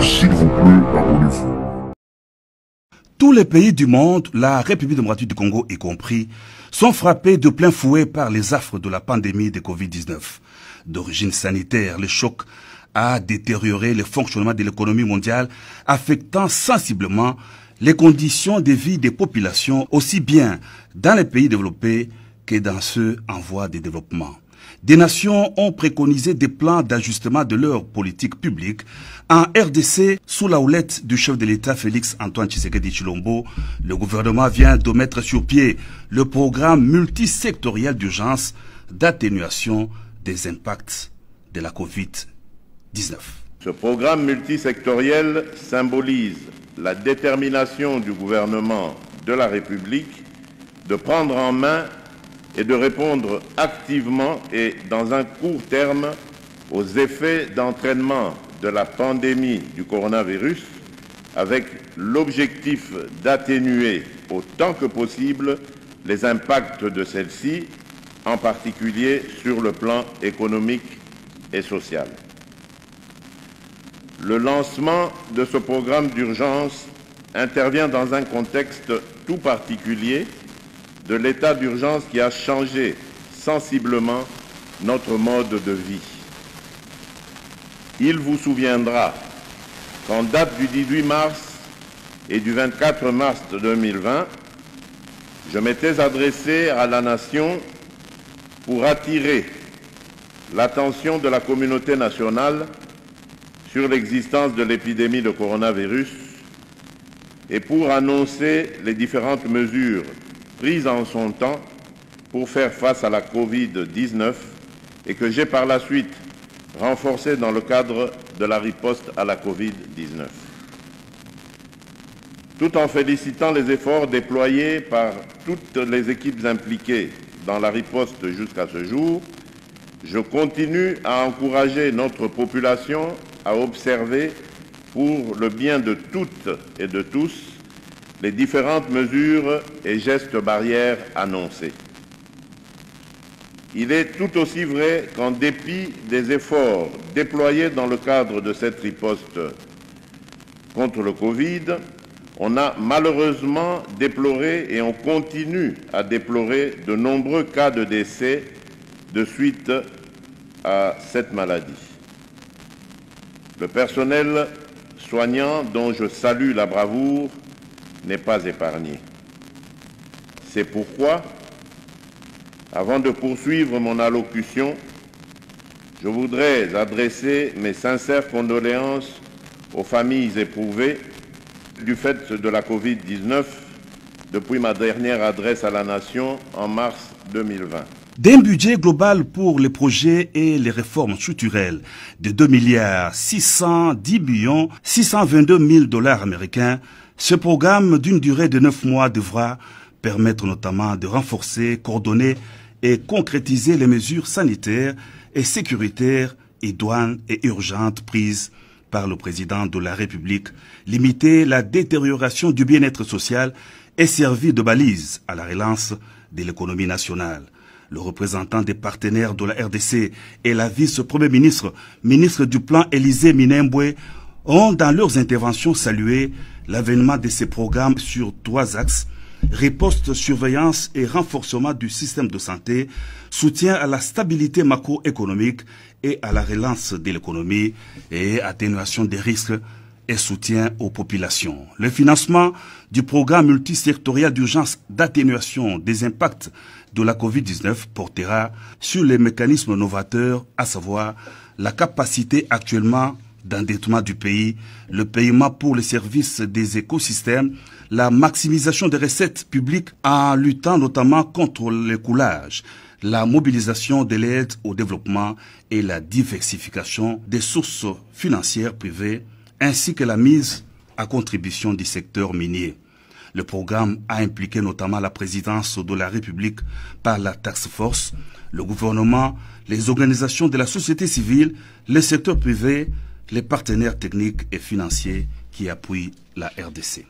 s'il vous plaît, abonnez-vous. Tous les pays du monde, la République démocratique du Congo y compris, sont frappés de plein fouet par les affres de la pandémie de Covid-19. D'origine sanitaire, le choc a détérioré le fonctionnement de l'économie mondiale, affectant sensiblement les conditions de vie des populations, aussi bien dans les pays développés que dans ceux en voie de développement. Des nations ont préconisé des plans d'ajustement de leur politique publique. En RDC, sous la houlette du chef de l'État Félix Antoine Tshisekedi Tshilombo, le gouvernement vient de mettre sur pied le programme multisectoriel d'urgence d'atténuation des impacts de la Covid-19. Ce programme multisectoriel symbolise la détermination du gouvernement de la République de prendre en main et de répondre activement et dans un court terme aux effets d'entraînement de la pandémie du coronavirus avec l'objectif d'atténuer autant que possible les impacts de celle-ci, en particulier sur le plan économique et social. Le lancement de ce programme d'urgence intervient dans un contexte tout particulier de l'état d'urgence qui a changé sensiblement notre mode de vie. Il vous souviendra qu'en date du 18 mars et du 24 mars 2020, je m'étais adressé à la nation pour attirer l'attention de la communauté nationale sur l'existence de l'épidémie de coronavirus et pour annoncer les différentes mesures prises en son temps pour faire face à la Covid-19 et que j'ai par la suite renforcé dans le cadre de la riposte à la Covid-19. Tout en félicitant les efforts déployés par toutes les équipes impliquées dans la riposte jusqu'à ce jour, je continue à encourager notre population à observer pour le bien de toutes et de tous les différentes mesures et gestes barrières annoncés. Il est tout aussi vrai qu'en dépit des efforts déployés dans le cadre de cette riposte contre le Covid, on a malheureusement déploré et on continue à déplorer de nombreux cas de décès de suite à cette maladie. Le personnel soignant, dont je salue la bravoure, n'est pas épargné. C'est pourquoi, avant de poursuivre mon allocution, je voudrais adresser mes sincères condoléances aux familles éprouvées du fait de la Covid-19 depuis ma dernière adresse à la Nation en mars 2020. D'un budget global pour les projets et les réformes structurelles de 2,610,622,000 $ américains, ce programme d'une durée de 9 mois devra permettre notamment de renforcer, coordonner et concrétiser les mesures sanitaires et sécuritaires, idoines et urgentes prises par le président de la République, limiter la détérioration du bien-être social et servir de balise à la relance de l'économie nationale. Le représentant des partenaires de la RDC et la vice-premier ministre, ministre du Plan Élisée Minembwe, ont dans leurs interventions salué l'avènement de ces programmes sur 3 axes: riposte, surveillance et renforcement du système de santé, soutien à la stabilité macroéconomique et à la relance de l'économie et atténuation des risques et soutien aux populations. Le financement du programme multisectoriel d'urgence d'atténuation des impacts de la Covid-19 portera sur les mécanismes novateurs, à savoir la capacité actuellement d'endettement du pays, le paiement pour les services des écosystèmes, la maximisation des recettes publiques en luttant notamment contre l'écoulage, la mobilisation de l'aide au développement et la diversification des sources financières privées, ainsi que la mise à contribution du secteur minier. Le programme a impliqué notamment la présidence de la République par la Task Force, le gouvernement, les organisations de la société civile, le secteur privé, les partenaires techniques et financiers qui appuient la RDC.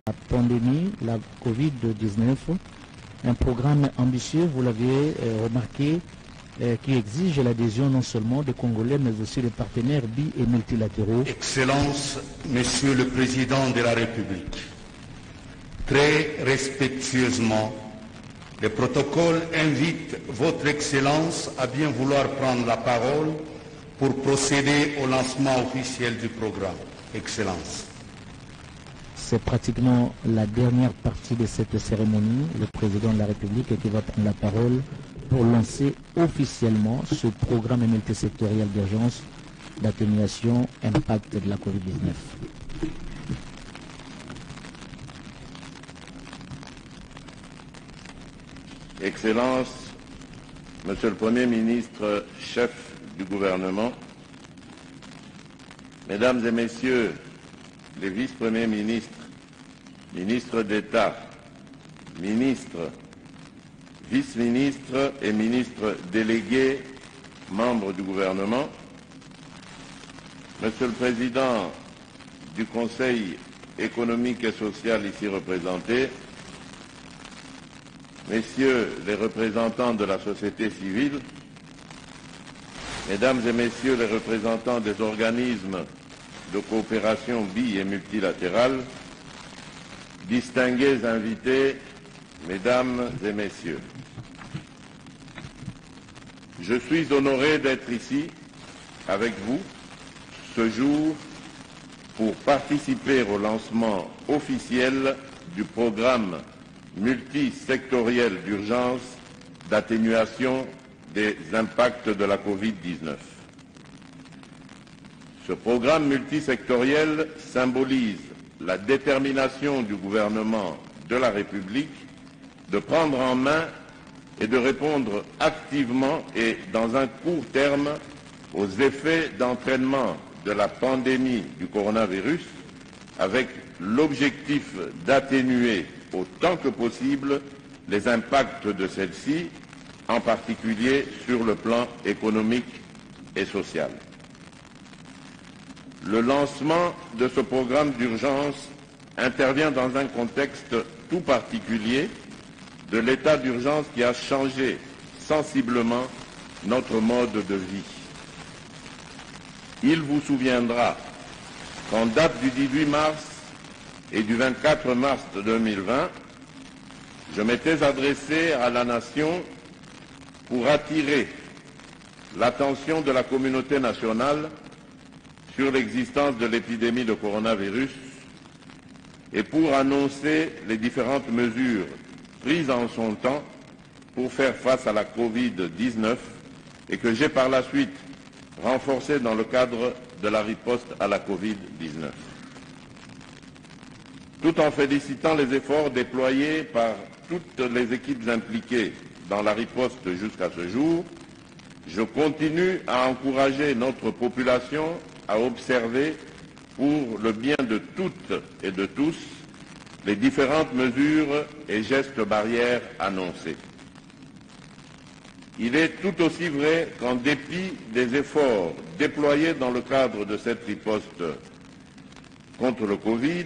La pandémie, la Covid-19, Un programme ambitieux, vous l'avez remarqué, qui exige l'adhésion non seulement des Congolais, mais aussi des partenaires bi- et multilatéraux. Excellence, Monsieur le Président de la République, très respectueusement, le protocole invite Votre Excellence à bien vouloir prendre la parole pour procéder au lancement officiel du programme. Excellence. C'est pratiquement la dernière partie de cette cérémonie, le président de la République qui va prendre la parole pour lancer officiellement ce programme multisectoriel d'urgence d'atténuation impact de la COVID-19. Excellences, Monsieur le Premier ministre, chef du gouvernement, Mesdames et Messieurs les vice-premiers ministres, ministres d'État, ministres, vice-ministres et ministres délégués, membres du gouvernement, Monsieur le Président du Conseil économique et social ici représenté, Messieurs les représentants de la société civile, Mesdames et Messieurs les représentants des organismes de coopération bi- et multilatérale, distingués invités, Mesdames et Messieurs, je suis honoré d'être ici avec vous ce jour pour participer au lancement officiel du programme multisectoriel d'urgence d'atténuation des impacts de la Covid-19. Ce programme multisectoriel symbolise la détermination du gouvernement de la République de prendre en main et de répondre activement et dans un court terme aux effets d'entraînement de la pandémie du coronavirus avec l'objectif d'atténuer autant que possible les impacts de celle-ci, en particulier sur le plan économique et social. Le lancement de ce programme d'urgence intervient dans un contexte tout particulier de l'état d'urgence qui a changé sensiblement notre mode de vie. Il vous souviendra qu'en date du 18 mars et du 24 mars 2020, je m'étais adressé à la nation pour attirer l'attention de la communauté nationale sur l'existence de l'épidémie de coronavirus et pour annoncer les différentes mesures prises en son temps pour faire face à la Covid-19 et que j'ai par la suite renforcées dans le cadre de la riposte à la Covid-19. Tout en félicitant les efforts déployés par toutes les équipes impliquées dans la riposte jusqu'à ce jour, je continue à encourager notre population à observer, pour le bien de toutes et de tous, les différentes mesures et gestes barrières annoncés. Il est tout aussi vrai qu'en dépit des efforts déployés dans le cadre de cette riposte contre le Covid,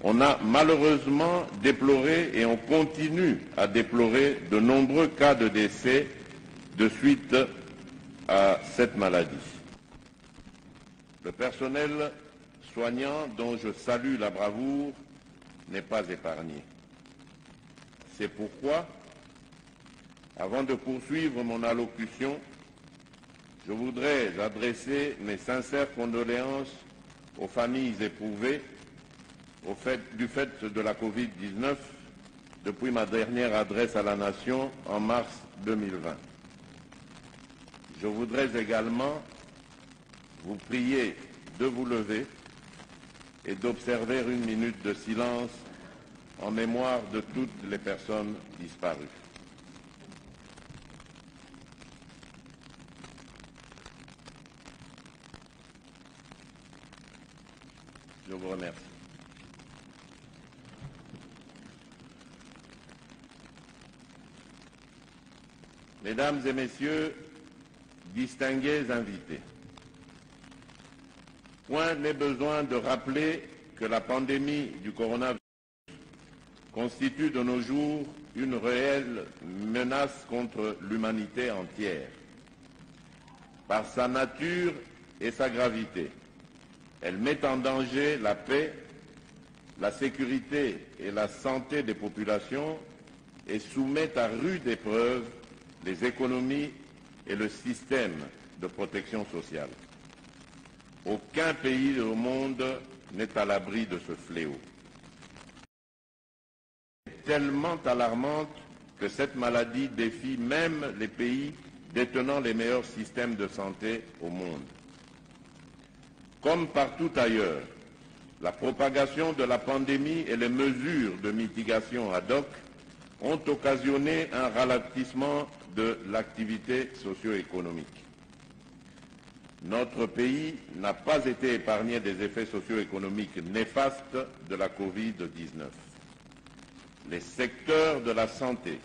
on a malheureusement déploré et on continue à déplorer de nombreux cas de décès de suite à cette maladie. Le personnel soignant, dont je salue la bravoure, n'est pas épargné. C'est pourquoi, avant de poursuivre mon allocution, je voudrais adresser mes sincères condoléances aux familles éprouvées du fait de la Covid-19 depuis ma dernière adresse à la nation en mars 2020. Je voudrais également vous prier de vous lever et d'observer une minute de silence en mémoire de toutes les personnes disparues. Je vous remercie. Mesdames et Messieurs, distingués invités, point n'est besoin de rappeler que la pandémie du coronavirus constitue de nos jours une réelle menace contre l'humanité entière. Par sa nature et sa gravité, elle met en danger la paix, la sécurité et la santé des populations et soumet à rude épreuve les économies et le système de protection sociale. Aucun pays au monde n'est à l'abri de ce fléau. Tellement alarmante que cette maladie défie même les pays détenant les meilleurs systèmes de santé au monde. Comme partout ailleurs, la propagation de la pandémie et les mesures de mitigation ad hoc ont occasionné un ralentissement de l'activité socio-économique. Notre pays n'a pas été épargné des effets socio-économiques néfastes de la Covid-19. Les secteurs de la santé,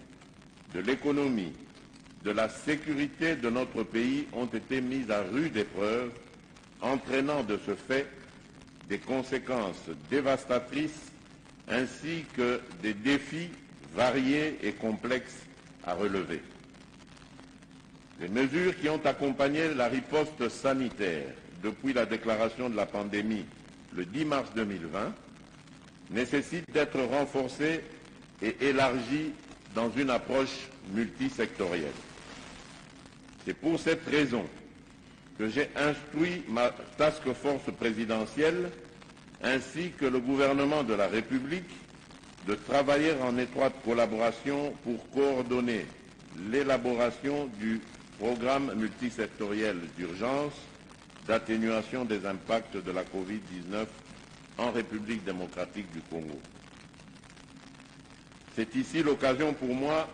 de l'économie, de la sécurité de notre pays ont été mis à rude épreuve, entraînant de ce fait des conséquences dévastatrices ainsi que des défis variés et complexes à relever. Les mesures qui ont accompagné la riposte sanitaire depuis la déclaration de la pandémie le 10 mars 2020 nécessitent d'être renforcées et élargies dans une approche multisectorielle. C'est pour cette raison que j'ai instruit ma task force présidentielle ainsi que le gouvernement de la République de travailler en étroite collaboration pour coordonner l'élaboration du programme multisectoriel d'urgence d'atténuation des impacts de la Covid-19 en République démocratique du Congo. C'est ici l'occasion pour moi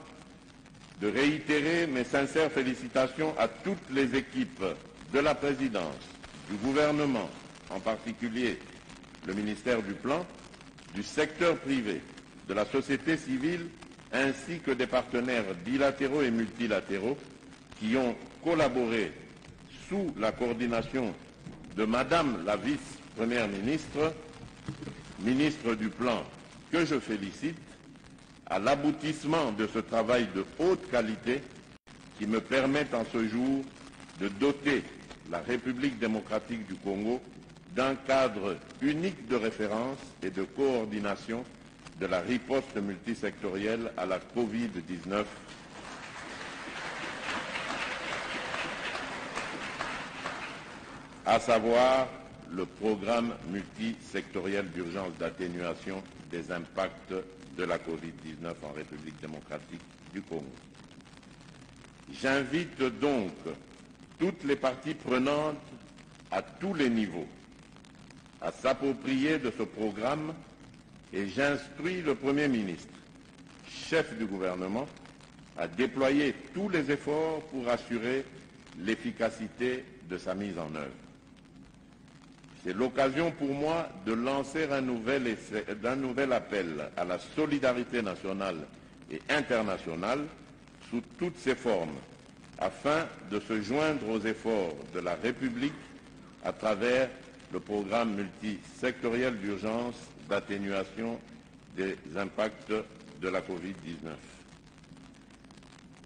de réitérer mes sincères félicitations à toutes les équipes de la présidence, du gouvernement, en particulier le ministère du Plan, du secteur privé, de la société civile, ainsi que des partenaires bilatéraux et multilatéraux qui ont collaboré sous la coordination de Madame la vice-première ministre, ministre du Plan, que je félicite, à l'aboutissement de ce travail de haute qualité qui me permet en ce jour de doter la République démocratique du Congo d'un cadre unique de référence et de coordination de la riposte multisectorielle à la Covid-19. À savoir le programme multisectoriel d'urgence d'atténuation des impacts de la Covid-19 en République démocratique du Congo. J'invite donc toutes les parties prenantes à tous les niveaux à s'approprier de ce programme et j'instruis le Premier ministre, chef du gouvernement, à déployer tous les efforts pour assurer l'efficacité de sa mise en œuvre. C'est l'occasion pour moi de lancer un nouvel appel à la solidarité nationale et internationale sous toutes ses formes, afin de se joindre aux efforts de la République à travers le programme multisectoriel d'urgence d'atténuation des impacts de la Covid-19.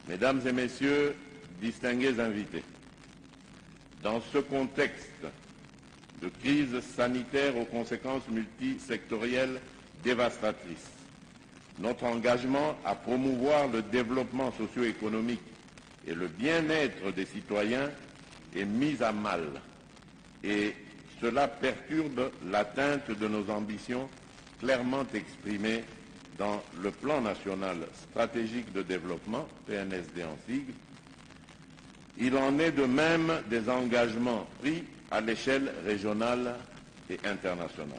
Mesdames et messieurs, distingués invités, dans ce contexte de crise sanitaire aux conséquences multisectorielles dévastatrices, notre engagement à promouvoir le développement socio-économique et le bien-être des citoyens est mis à mal et cela perturbe l'atteinte de nos ambitions clairement exprimées dans le plan national stratégique de développement, PNSD en sigle. Il en est de même des engagements pris à l'échelle régionale et internationale.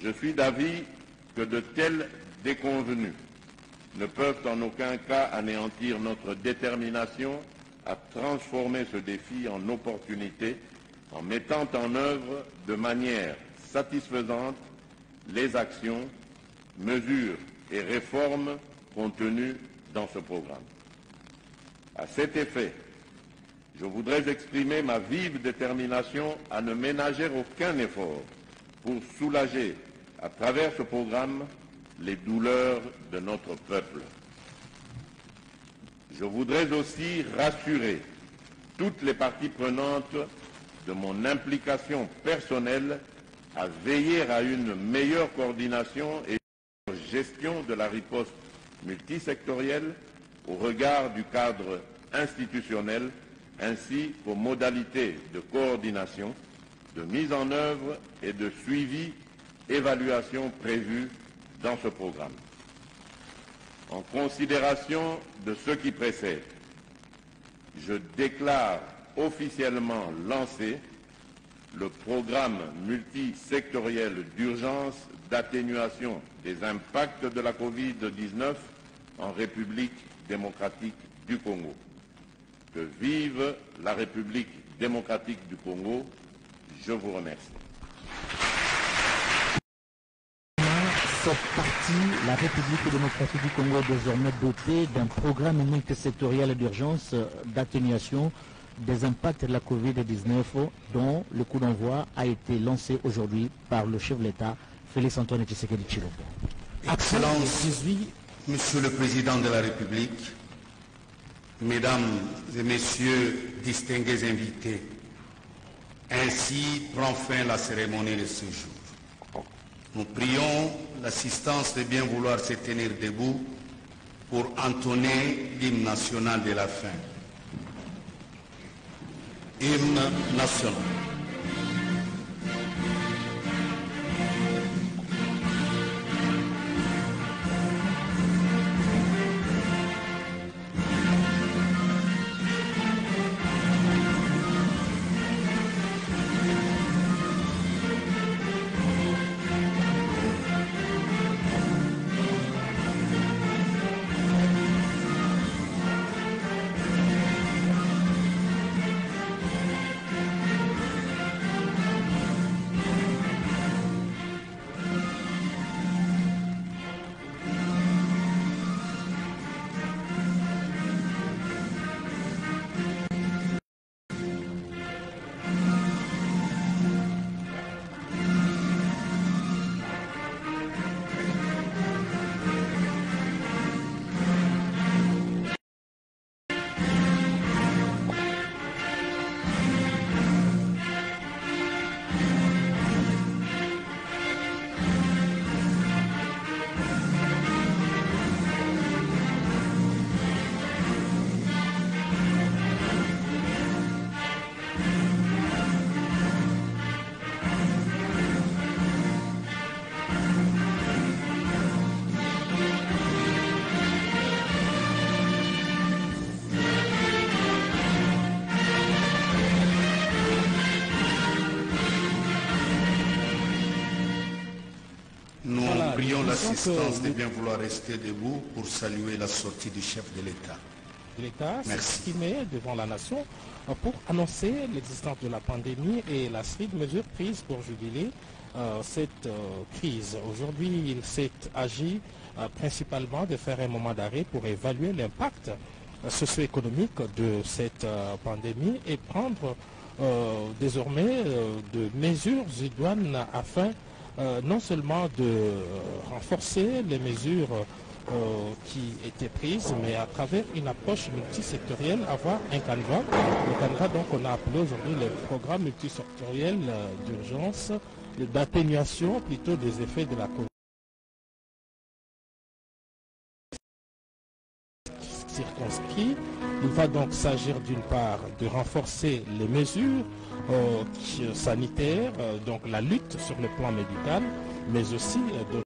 Je suis d'avis que de telles déconvenues ne peuvent en aucun cas anéantir notre détermination à transformer ce défi en opportunité en mettant en œuvre de manière satisfaisante les actions, mesures et réformes contenues dans ce programme. À cet effet, je voudrais exprimer ma vive détermination à ne ménager aucun effort pour soulager, à travers ce programme, les douleurs de notre peuple. Je voudrais aussi rassurer toutes les parties prenantes de mon implication personnelle à veiller à une meilleure coordination et gestion de la riposte multisectorielle au regard du cadre institutionnel ainsi qu'aux modalités de coordination, de mise en œuvre et de suivi, évaluation prévues dans ce programme. En considération de ce qui précède, je déclare officiellement lancé le programme multisectoriel d'urgence d'atténuation des impacts de la Covid-19 en République démocratique du Congo. Que vive la République démocratique du Congo. Je vous remercie. Cette partie, la République démocratique du Congo est désormais dotée d'un programme multisectoriel d'urgence d'atténuation des impacts de la Covid-19 dont le coup d'envoi a été lancé aujourd'hui par le chef de l'État, Félix Antoine Tshisekedi Tshilombo. Excellence, Monsieur le Président de la République, Mesdames et Messieurs distingués invités, ainsi prend fin la cérémonie de ce jour. Nous prions l'assistance de bien vouloir se tenir debout pour entonner l'hymne national de la fin. Hymne national. Prions l'assistance de bien vouloir rester debout pour saluer la sortie du chef de l'État. L'État s'est exprimé devant la nation pour annoncer l'existence de la pandémie et la série de mesures prises pour juguler cette crise. Aujourd'hui, il s'est agi principalement de faire un moment d'arrêt pour évaluer l'impact socio-économique de cette pandémie et prendre désormais de mesures idoines afin non seulement de renforcer les mesures qui étaient prises, mais à travers une approche multisectorielle, avoir un canevas. Le canevas, donc, on a appelé aujourd'hui le programme multisectoriel d'urgence, d'atténuation plutôt des effets de la COVID. Circonscrit. Il va donc s'agir d'une part de renforcer les mesures sanitaires, donc la lutte sur le plan médical, mais aussi de...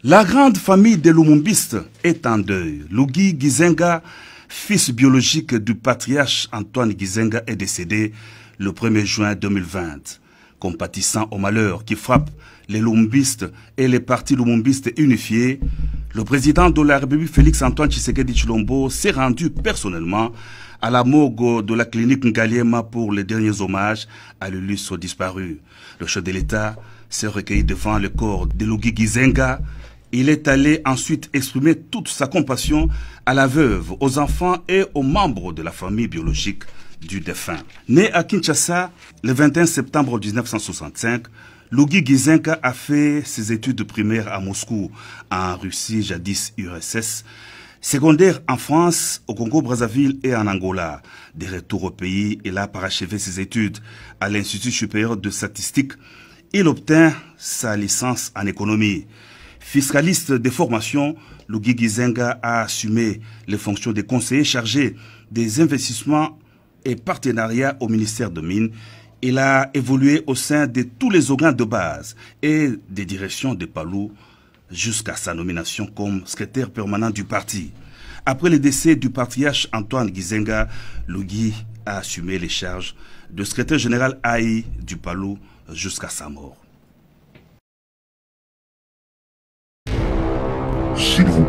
La grande famille des Lumumbistes est en deuil. Lugi Gizenga, fils biologique du patriarche Antoine Gizenga, est décédé le 1er juin 2020. Compatissant au malheur qui frappe les Lumumbistes et les partis Lumumbistes unifiés, le président de la République Félix Antoine Tshisekedi Tshilombo s'est rendu personnellement à la morgue de la clinique Ngaliema pour les derniers hommages à l'illustre disparu. Le chef de l'État s'est recueilli devant le corps de Lugi Gizenga. Il est allé ensuite exprimer toute sa compassion à la veuve, aux enfants et aux membres de la famille biologique du défunt. Né à Kinshasa le 21 septembre 1965, Luigi Gizenga a fait ses études primaires à Moscou, en Russie, jadis URSS, secondaire en France, au Congo-Brazzaville et en Angola. De retour au pays, il a parachevé ses études à l'Institut supérieur de statistique. Il obtint sa licence en économie. Fiscaliste de formation, Luigi Gizenga a assumé les fonctions de conseiller chargé des investissements et partenariats au ministère de Mines. Il a évolué au sein de tous les organes de base et des directions de Palou jusqu'à sa nomination comme secrétaire permanent du parti. Après le décès du patriarche Antoine Gizenga, Luigi a assumé les charges de secrétaire général AI du Palou jusqu'à sa mort. S'il vous